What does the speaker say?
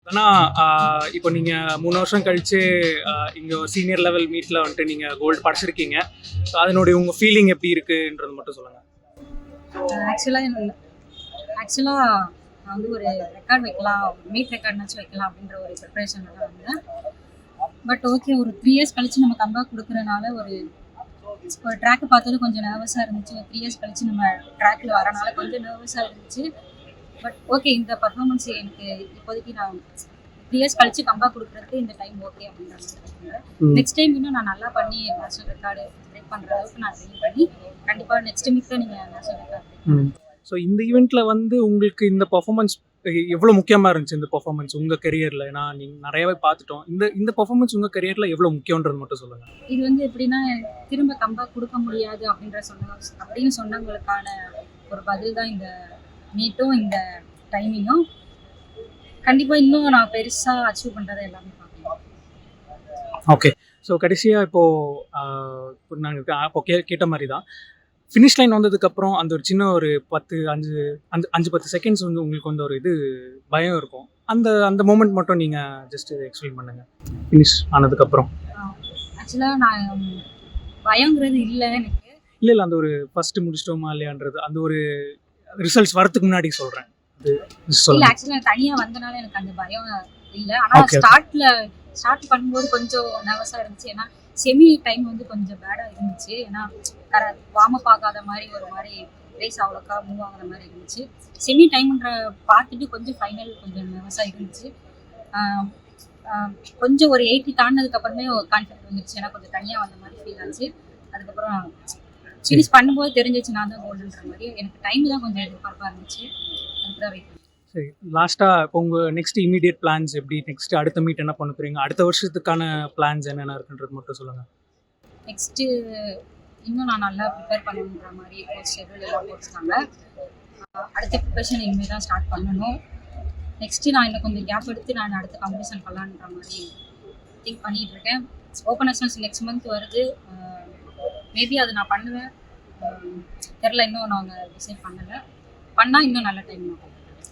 ஆனால் இப்போ நீங்கள் 3 வருஷம் கழித்து இங்கே சீனியர் லெவல் மீட்டில் வந்துட்டு நீங்கள் கோல்டு படைச்சிருக்கீங்க. ஸோ அதனுடைய உங்கள் ஃபீலிங் எப்படி இருக்குன்றது மட்டும் சொல்லுங்கள். ஆக்சுவலாக நான் வந்து ஒரு ரெக்கார்ட் வைக்கலாம், மீட் ரெக்கார்ட்னாச்சும் வைக்கலாம் அப்படின்ற ஒரு ப்ரிப்பரேஷனில் தான் வந்தேன். பட் ஓகே, ஒரு 3 இயர்ஸ் கழிச்சு நம்ம கம்பேக் கொடுக்குறனால ஒரு ட்ராக்கை பார்த்தது கொஞ்சம் நர்வஸாக இருந்துச்சு. 3 இயர்ஸ் கழிச்சு நம்ம ட்ராக்கில் வரனால கொஞ்சம் நர்வஸாக இருந்துச்சு. பட் ஓகே, இந்த பர்ஃபார்மன்ஸ் எனக்கு இப்போதைக்கு நான் 3 இயர்ஸ் கழிச்சு கம்பேக் கொடுக்குறதுக்கு இந்த டைம் ஓகே அப்படின்ற மாதிரி. நெக்ஸ்ட் டைம் இன்னும் நான் நல்லா பண்ணி நேஷனல் ரெக்கார்டு பிரேக் பண்ணுற அளவுக்கு நான் ட்ரெயின் பண்ணி கண்டிப்பாக நெக்ஸ்ட் மீட்டில் நீங்கள் நேஷனல் ரெக்கார்டு. ஸோ இந்த ஈவெண்ட்டில் வந்து உங்களுக்கு இந்த பர்ஃபார்மன்ஸ் எவ்வளோ முக்கியமாக இருந்துச்சு? இந்த பர்ஃபார்மன்ஸ் உங்கள் கெரியரில், ஏன்னா நீங்கள் நிறையாவே பார்த்துட்டோம். இந்த பர்ஃபார்மன்ஸ் உங்கள் கெரியரில் எவ்வளோ முக்கியன்றது மட்டும் சொல்லுங்கள். இது வந்து எப்படின்னா, திரும்ப கம்பேக் கொடுக்க முடியாது அப்படின்னு சொன்னவங்களுக்கான ஒரு பதில் தான் இந்த மீட்டும் இந்த டைமிங்கும். கண்டிப்பாக இன்னும் நான் பெருசாக அச்சீவ் பண்ணுறதை எல்லாமே பார்க்கலாம். ஓகே, ஸோ கடைசியாக இப்போது நாங்கள் அப்போ கேட்ட மாதிரி தான் ஃபினிஷ் லைன் வந்ததுக்கப்புறம் அந்த ஒரு சின்ன ஒரு 5-10 செகண்ட்ஸ் வந்து உங்களுக்கு வந்து ஒரு பயம் இருக்கும். அந்த மூமெண்ட் மட்டும் நீங்கள் ஜஸ்ட் எக்ஸ்பிளைன் பண்ணுங்கள் ஃபினிஷ் ஆனதுக்கப்புறம். ஆக்சுவலாக நான் பயங்கிறது இல்லை எனக்கு. இல்லை அந்த ஒரு ஃபஸ்ட்டு முடிச்சிட்டோமா இல்லையான்றது அந்த ஒரு ரிசல்ட்ஸ் வரதுக்கு முன்னாடி சொல்கிறேன். இல்லை, ஆக்சுவலாக தனியாக வந்தனால எனக்கு அந்த பயம் இல்லை. ஆனால் ஸ்டார்ட் பண்ணும்போது கொஞ்சம் நர்வஸாக இருந்துச்சு. ஏன்னா செமி டைம் வந்து கொஞ்சம் பேடாக இருந்துச்சு. ஏன்னா வார்ம் அப் ஆகாத மாதிரி ஒரு மாதிரி ரேஸ் அவ்வளோக்கா மூவ் ஆகாத மாதிரி இருந்துச்சு. செமி டைம்ன்ற பார்த்துட்டு கொஞ்சம் ஃபைனல் கொஞ்சம் நர்வஸாக இருந்துச்சு. கொஞ்சம் ஒரு 80 தாண்டினதுக்கப்புறமே கான்ஃபிடன்ட் வந்துருச்சு. ஏன்னா கொஞ்சம் தனியாக வந்த மாதிரி ஃபீல் ஆச்சு. அதுக்கப்புறம் ஃபினிஷ் பண்ணும்போது தெரிஞ்சிச்சு நான் தான் கோல்டுன்ற மாதிரி. எனக்கு டைம் தான் கொஞ்சம் எதிர்பார்ப்பாக இருந்துச்சு. அதுக்கு தான் வெயிட். சரி, லாஸ்ட்டாக இப்போ உங்கள் நெக்ஸ்ட் இமீடியட் பிளான்ஸ் எப்படி? நெக்ஸ்ட் அடுத்த மீட் என்ன பண்ண போகிறீங்க? அடுத்த வருஷத்துக்கான பிளான்ஸ் என்னென்ன இருக்குன்றது மட்டும் சொல்லுங்கள். நெக்ஸ்ட்டு இன்னும் நான் நல்லா ப்ரிப்பேர் பண்ணணுன்ற மாதிரி ஷெட்யூல் எல்லாம் போட்டுருக்காங்க. அடுத்த ப்ரிப்பரேஷன் இனிமேல் தான் ஸ்டார்ட் பண்ணணும். நெக்ஸ்ட்டு நான் இன்னும் கொஞ்சம் கேப் எடுத்து நான் அடுத்த காம்படிஷன் பண்ணலான்ற மாதிரி திங்க் பண்ணிகிட்டு இருக்கேன். ஓப்பன் நேஷனல்ஸ் நெக்ஸ்ட் மந்த் வருது. மேபி அது நான் பண்ணுவேன், தெரில. இன்னும் நாங்கள் டிசைட் பண்ணலை. பண்ணால் இன்னும் நல்ல டைம் ஆகும்.